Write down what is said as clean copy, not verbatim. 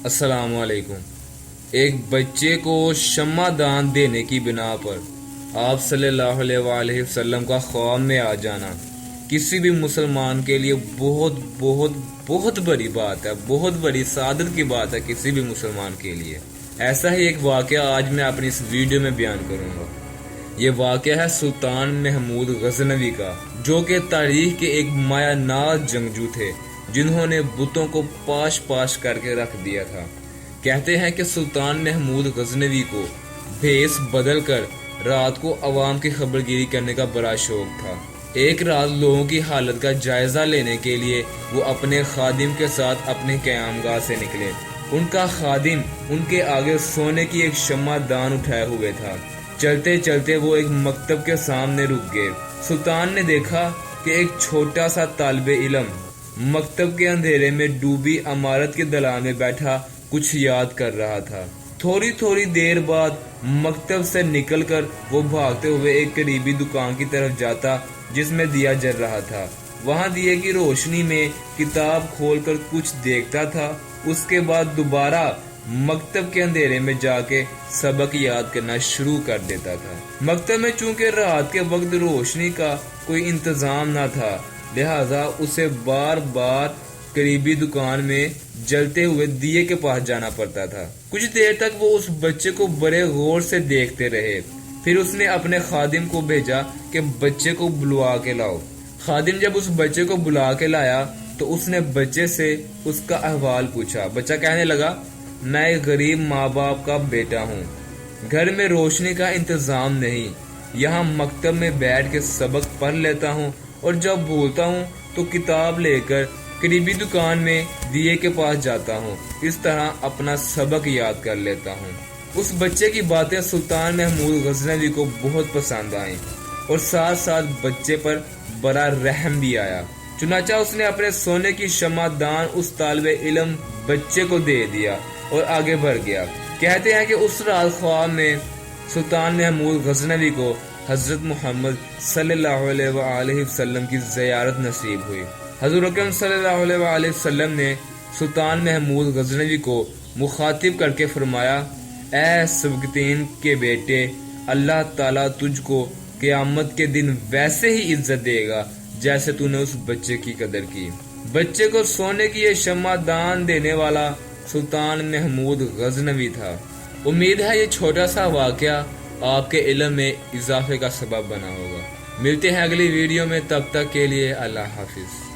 السلام علیکم۔ ایک بچے کو شمع دان دینے کی بنا پر آپ صلی اللہ علیہ وآلہ وسلم کا خواب میں آ جانا کسی بھی مسلمان کے لیے بہت بہت بہت بڑی بات ہے، بہت بڑی سعادت کی بات ہے کسی بھی مسلمان کے لیے۔ ایسا ہی ایک واقعہ آج میں اپنی اس ویڈیو میں بیان کروں گا۔ یہ واقعہ ہے سلطان محمود غزنوی کا، جو کہ تاریخ کے ایک مایہ ناز جنگجو تھے جنہوں نے بتوں کو پاش پاش کر کے رکھ دیا تھا۔ کہتے ہیں کہ سلطان محمود غزنوی کو بھیس بدل کر رات کو عوام کی خبرگیری کرنے کا بڑا شوق تھا۔ ایک رات لوگوں کی حالت کا جائزہ لینے کے لیے وہ اپنے خادم کے ساتھ اپنے قیام گاہ سے نکلے۔ ان کا خادم ان کے آگے سونے کی ایک شمع دان اٹھائے ہوئے تھا۔ چلتے چلتے وہ ایک مکتب کے سامنے رک گئے۔ سلطان نے دیکھا کہ ایک چھوٹا سا طالب علم مکتب کے اندھیرے میں ڈوبی عمارت کے دلان میں بیٹھا کچھ یاد کر رہا تھا۔ تھوڑی دیر بعد مکتب سے نکل کر وہ بھاگتے ہوئے ایک قریبی دکان کی طرف جاتا جس میں دیا جل رہا تھا۔ وہاں دیے کی روشنی میں کتاب کھول کر کچھ دیکھتا تھا۔ اس کے بعد دوبارہ مکتب کے اندھیرے میں جا کے سبق یاد کرنا شروع کر دیتا تھا۔ مکتب میں چونکہ رات کے وقت روشنی کا کوئی انتظام نہ تھا، لہذا اسے بار بار قریبی دکان میں جلتے ہوئے دیے کے پاس جانا پڑتا تھا۔ کچھ دیر تک وہ اس بچے کو بڑے غور سے دیکھتے رہے۔ پھر اس نے اپنے خادم کو بھیجا کہ بچے کو بلوا کے لاؤ۔ خادم جب اس بچے کو بلا کے لایا تو اس نے بچے سے اس کا احوال پوچھا۔ بچہ کہنے لگا، میں ایک غریب ماں باپ کا بیٹا ہوں، گھر میں روشنی کا انتظام نہیں، یہاں مکتب میں بیٹھ کے سبق پڑھ لیتا ہوں اور جب بھولتا ہوں تو کتاب لے کر قریبی دکان میں دیے کے پاس جاتا ہوں، اس طرح اپنا سبق یاد کر لیتا ہوں۔ اس بچے کی باتیں سلطان محمود غزنوی کو بہت پسند آئیں اور ساتھ ساتھ بچے پر بڑا رحم بھی آیا۔ چنانچہ اس نے اپنے سونے کی شمع دان اس طالب علم بچے کو دے دیا اور آگے بڑھ گیا۔ کہتے ہیں کہ اس رات خواب میں سلطان محمود غزنوی کو حضرت محمد صلی اللہ علیہ وآلہ وسلم کی زیارت نصیب ہوئی۔ حضور اکرم صلی اللہ علیہ وآلہ وسلم نے سلطان محمود غزنوی کو مخاطب کر کے فرمایا، اے سبکتین کے بیٹے، اللہ تعالیٰ تجھ کو قیامت کے دن ویسے ہی عزت دے گا جیسے تو نے اس بچے کی قدر کی۔ بچے کو سونے کی یہ شمع دان دینے والا سلطان محمود غزنوی تھا۔ امید ہے یہ چھوٹا سا واقعہ آپ کے علم میں اضافے کا سبب بنا ہوگا۔ ملتے ہیں اگلی ویڈیو میں، تب تک کے لیے اللہ حافظ۔